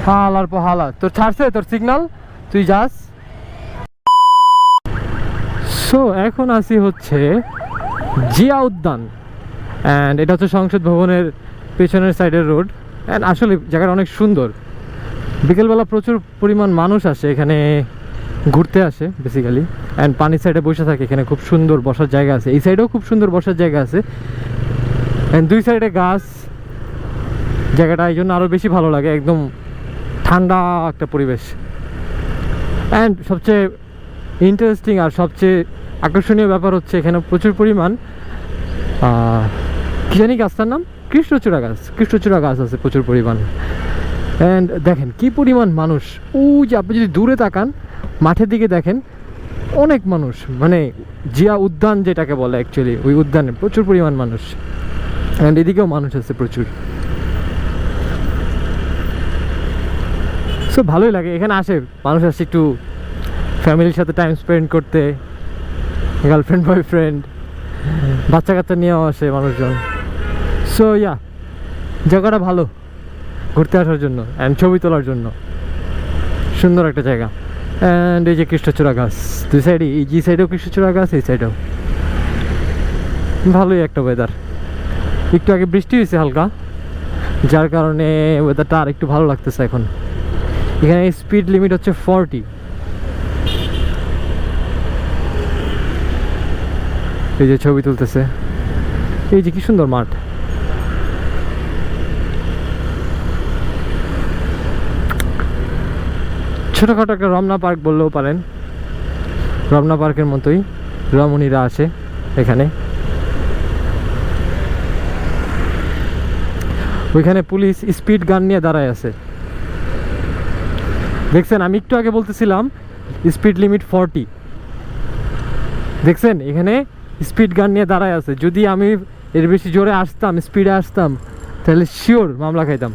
হালার পর হালা তোর ছাড়ছে তোর সিগন্যাল, তুই যাস। সো এখন আসি হচ্ছে জিয়া উদ্যান, অ্যান্ড এটা হচ্ছে সংসদ ভবনের পেছনের সাইডের রোড। অ্যান্ড আসলে জায়গাটা অনেক সুন্দর। বিকেলবেলা প্রচুর পরিমাণ মানুষ আসে এখানে, ঘুরতে আসে বেসিক্যালি। অ্যান্ড পানির সাইডে বসে থাকে, এখানে খুব সুন্দর বসার জায়গা আছে, এই সাইডেও খুব সুন্দর বসার জায়গা আছে। অ্যান্ড দুই সাইডে গাছ, জায়গাটা এই জন্য আরও বেশি ভালো লাগে, একদম ঠান্ডা একটা পরিবেশ। অ্যান্ড সবচেয়ে ইন্টারেস্টিং আর সবচেয়ে আকর্ষণীয় ব্যাপার হচ্ছে এখানে প্রচুর পরিমাণ কী জানি গাছটার নাম, কৃষ্ণচূড়া গাছ। কৃষ্ণচূড়া গাছ আছে প্রচুর পরিমাণ। অ্যান্ড দেখেন কি পরিমাণ মানুষ, যে আপনি যদি দূরে তাকান মাঠের দিকে দেখেন অনেক মানুষ, মানে জিয়া উদ্যান যেটাকে বলে অ্যাকচুয়ালি, ওই উদ্যানে প্রচুর পরিমাণ মানুষ। অ্যান্ড এদিকেও মানুষ আছে প্রচুর। সো ভালোই লাগে এখানে আসে, মানুষ আসে একটু ফ্যামিলির সাথে টাইম স্পেন্ড করতে, গার্লফ্রেন্ড বয়ফ্রেন্ড বাচ্চা কাচ্চা নিয়েও আসে মানুষজন। সো ইয়া, জায়গাটা ভালো ঘুরতে আসার জন্য অ্যান্ড ছবি তোলার জন্য, সুন্দর একটা জায়গা। অ্যান্ড এই যে কৃষ্ণচূড়া গাছ দুই সাইডে, এই যে সাইডেও কৃষ্ণচূড়া গাছ, এই সাইডেও। ভালোই একটা ওয়েদার। একটু আগে বৃষ্টি হয়েছে হালকা, যার কারণে ওয়েদারটা আর একটু ভালো লাগতেছে এখন। এখানে স্পিড লিমিট হচ্ছে 40। এই যে ছবি তুলতেছে, এই যে কি সুন্দর মাঠ। ছোটোখাটো একটা রমনা পার্ক বললেও পারেন, রমনা পার্কের মতোই রমণীরা আসে এখানে। ওইখানে পুলিশ স্পিড গান নিয়ে দাঁড়ায় আছে, দেখছেন? আমি একটু আগে বলতেছিলাম স্পিড লিমিট 40, দেখছেন এখানে স্পিড গান নিয়ে দাঁড়ায় আছে। যদি আমি এর বেশি জোরে আসতাম, স্পিডে আসতাম, তাহলে শিওর মামলা খাইতাম।